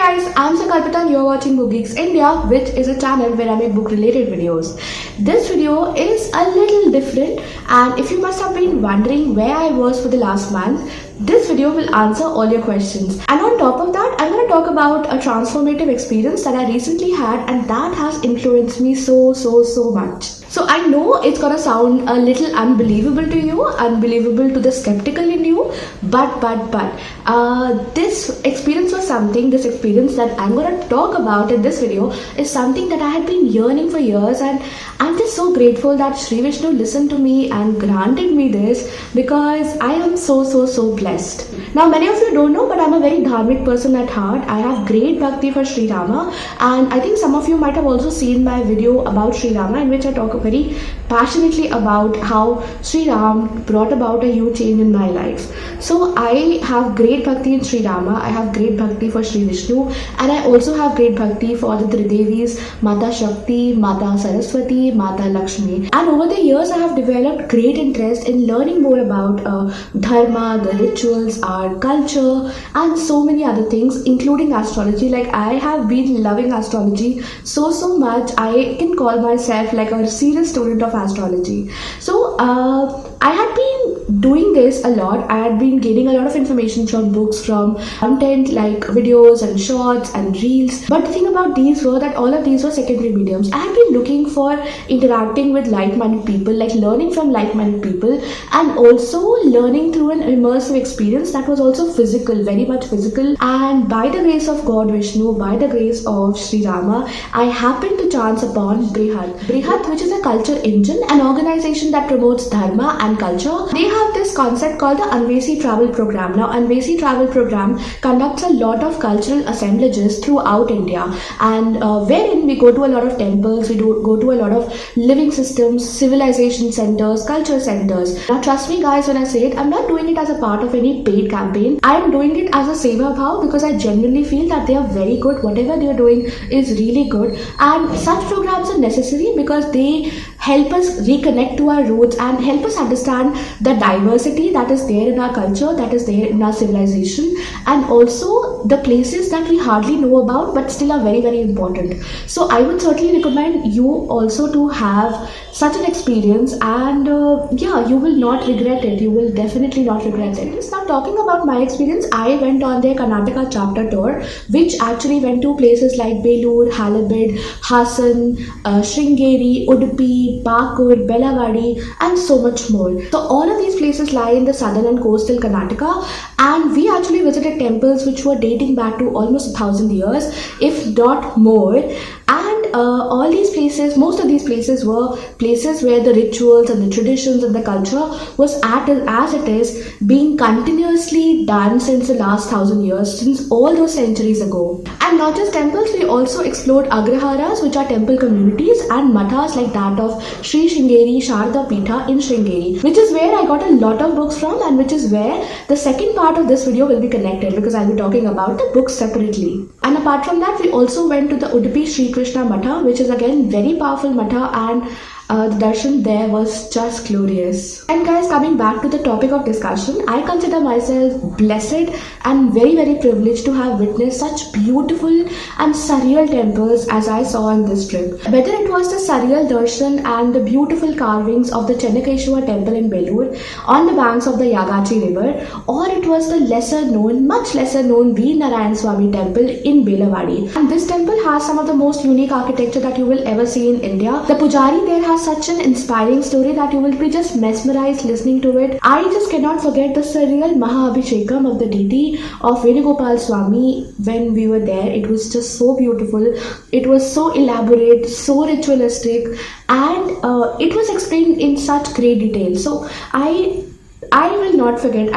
guys, I'm Sakalpita and you're watching Book Geeks India, which is a channel where I make book related videos. This video is a little different, and if you must have been wondering where I was for the last month, this video will answer all your questions. And on top of that, I'm going to talk about a transformative experience that I recently had, and that has influenced me so much. So I know it's gonna sound a little unbelievable to you, unbelievable to the skeptical in you, but this experience that I'm gonna talk about in this video is something that I had been yearning for years, and I'm just so grateful that Sri Vishnu listened to me and granted me this, because I am so blessed. Now many of you don't know, but I'm a very dharmic person at heart. I have great bhakti for Sri Rama, and I think some of you might have also seen my video about Sri Rama, in which I talk very passionately about how Sri Ram brought about a huge change in my life. So I have great bhakti in Sri Rama, I have great bhakti for Sri Vishnu, and I also have great bhakti for the Tridevis, Mata Shakti, Mata Saraswati, Mata Lakshmi. And over the years I have developed great interest in learning more about dharma, the rituals, our culture, and so many other things, including astrology. Like, I have been loving astrology so much, I can call myself like a serious student of astrology. So I had been doing this a lot. I had been getting a lot of information from books, from content like videos and shorts and reels. But the thing about these were that all of these were secondary mediums. I had been looking for interacting with like-minded people, like learning from like-minded people, and also learning through an immersive experience that was also physical, very much physical. And by the grace of God Vishnu, by the grace of Sri Rama, I happened to chance upon Brhat, which is a culture engine, an organization that promotes dharma and culture. They have this concept called the Anvesi Travel program. Now, Anvesi Travel program conducts a lot of cultural assemblages throughout India, and wherein we go to a lot of temples, we go to a lot of living systems, civilization centers, culture centers. Now, trust me guys when I say it, I'm not doing it as a part of any paid campaign. I'm doing it as a seva bhav, because I genuinely feel that they are very good. Whatever they are doing is really good, and such programs are necessary because they help us reconnect to our roots and help us understand the diversity that is there in our culture, that is there in our civilization, and also the places that we hardly know about but still are very important. So I would certainly recommend you also to have such an experience, and yeah, you will not regret it. You will definitely not regret it. Now, talking about my experience, I went on their Karnataka chapter tour, which actually went to places like Belur, Halabid, Hassan, Sringeri, Udupi, Pakur, Belawadi, and so much more. So all of these places lie in the southern and coastal Karnataka, and we actually visited temples which were dating back to almost 1,000 years, if not more. And all these places, most of these places were places where the rituals and the traditions and the culture was as it is being continuously done since the last 1,000 years, since all those centuries ago. And not just temples, we also explored agraharas, which are temple communities, and mathas like that of Sri Sringeri Sharda Pitha in Sringeri, which is where I got a lot of books from, and which is where the second part of this video will be connected, because I'll be talking about the books separately. And apart from that, we also went to the Udupi Sri Krishna Matha, which is again very powerful matha, and the darshan there was just glorious. And guys, coming back to the topic of discussion, I consider myself blessed and very privileged to have witnessed such beautiful and surreal temples as I saw on this trip. Whether it was the surreal darshan and the beautiful carvings of the Chennakeshwar temple in Belur on the banks of the Yagachi river, or it was the much lesser known Veer Narayan Swami temple in Belawadi. And this temple has some of the most unique architecture that you will ever see in India. The pujari there has such an inspiring story that you will be just mesmerized listening to it. I just cannot forget the surreal Mahabhishekam of the deity of Venugopal Swami when we were there. It was just so beautiful. It was so elaborate, so ritualistic, and it was explained in such great detail. So I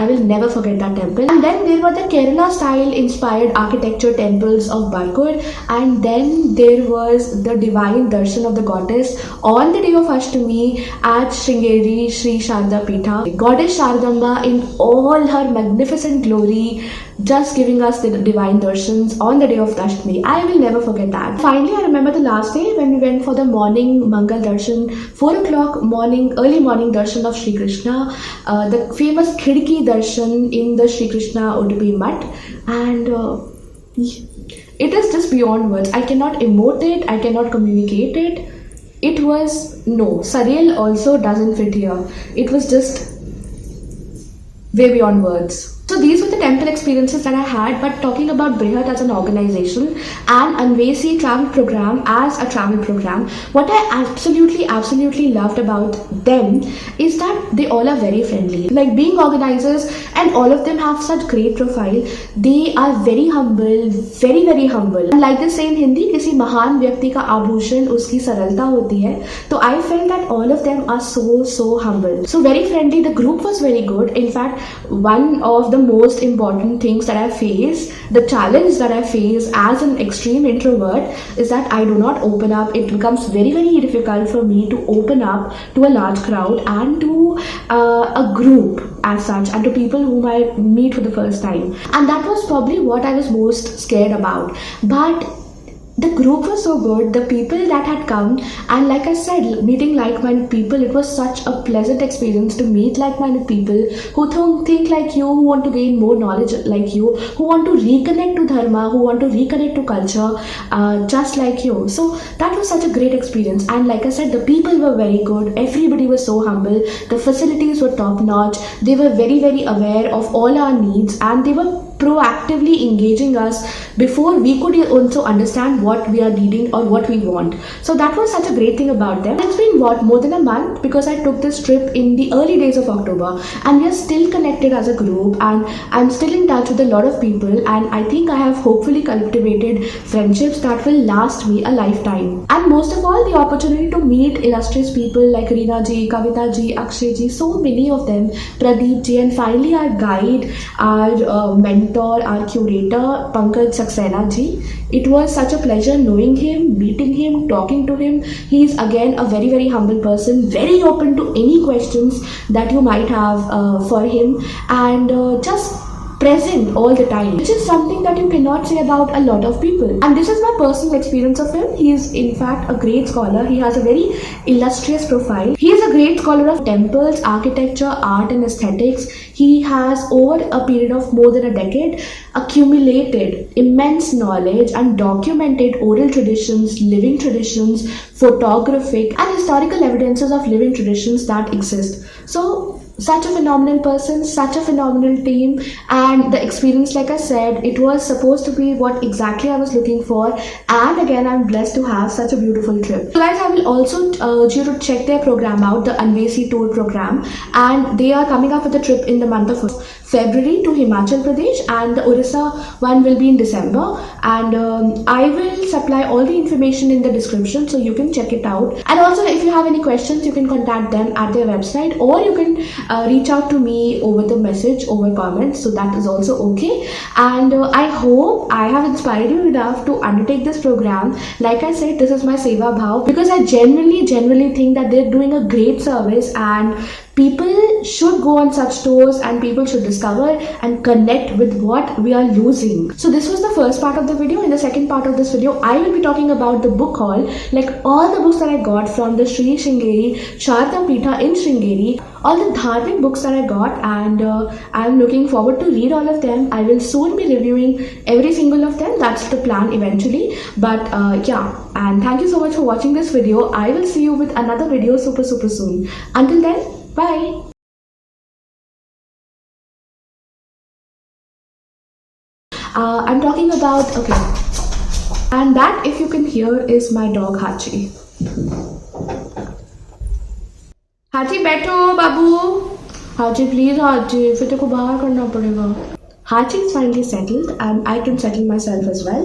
will never forget that temple. And then there were the Kerala style inspired architecture temples of Barkur, and then there was the divine darshan of the goddess on the day of Ashtami at Sringeri Sri Sharda Pitha. Goddess Shardamba in all her magnificent glory, just giving us the divine darshans on the day of Ashtami. I will never forget that. Finally, I remember the last day when we went for the morning Mangal Darshan, 4 o'clock early morning darshan of Sri Krishna, the famous Khidki darshan in the Sri Krishna Udupi Mutt, and It is just beyond words. I cannot emote it, I cannot communicate it. It was, no, surreal also doesn't fit here. It was just way beyond words. So these were the temple experiences that I had, but talking about Brhat as an organization and Anvesi Travel program as a travel program, what I absolutely loved about them is that they all are very friendly. Like being organizers, and all of them have such great profile. They are very humble, very humble. And like they say in Hindi, किसी महान व्यक्ति का आभूषण उसकी सरलता होती है. So I felt that all of them are so humble. So very friendly. The group was very good. In fact, one of the most important things that I face, the challenge that I face as an extreme introvert, is that I do not open up. It becomes very difficult for me to open up to a large crowd and to a group as such, and to people whom I meet for the first time. And that was probably what I was most scared about. But the group was so good, the people that had come, and like I said, meeting like-minded people, it was such a pleasant experience to meet like-minded people who think like you, who want to gain more knowledge like you, who want to reconnect to dharma, who want to reconnect to culture, just like you. So that was such a great experience. And like I said, the people were very good, everybody was so humble, the facilities were top-notch, they were very aware of all our needs, and they were proactively engaging us before we could also understand what we are needing or what we want. So that was such a great thing about them. It's been more than a month, because I took this trip in the early days of October, and we are still connected as a group, and I'm still in touch with a lot of people, and I think I have hopefully cultivated friendships that will last me a lifetime. And most of all, the opportunity to meet illustrious people like Reena ji, Kavita ji, Akshay ji, so many of them, Pradeep ji, and finally our guide, our mentor, our curator, Pankaj Saxena ji. It was such a pleasure knowing him, meeting him, talking to him. He's again a very humble person, very open to any questions that you might have for him, and just present all the time, which is something that you cannot say about a lot of people. And this is my personal experience of him. He is in fact a great scholar. He has a very illustrious profile. He is a great scholar of temples, architecture, art and aesthetics. He has, over a period of more than a decade, accumulated immense knowledge and documented oral traditions, living traditions, photographic and historical evidences of living traditions that exist. So such a phenomenal person, such a phenomenal team, and the experience, like I said, it was supposed to be what exactly I was looking for, and again I'm blessed to have such a beautiful trip. So guys, I will also urge you to check their program out, the Anvesi tour program, and they are coming up with a trip in the month of February to Himachal Pradesh, and the Orissa one will be in December, and I will supply all the information in the description so you can check it out. And also, if you have any questions, you can contact them at their website, or you can reach out to me over the message, over comments, so that is also okay. And I hope I have inspired you enough to undertake this program. Like I said, this is my Seva Bhav, because I genuinely think that they're doing a great service, and people should go on such tours, and people should discover and connect with what we are losing. So this was the first part of the video. In the second part of this video, I will be talking about the book haul, like all the books that I got from the Sri Sringeri Sharda Peetha in Sringeri, all the dharmic books that I got, and I'm looking forward to read all of them. I will soon be reviewing every single of them. That's the plan eventually. But yeah, and thank you so much for watching this video. I will see you with another video super soon. Until then, bye. I'm talking about, okay, and that, if you can hear, is my dog Hachi. हाथी बैठो बाबू. हाथी please, हाथी फिर तेरे को बाहर करना पड़ेगा. Hachi is finally settled, and I can settle myself as well.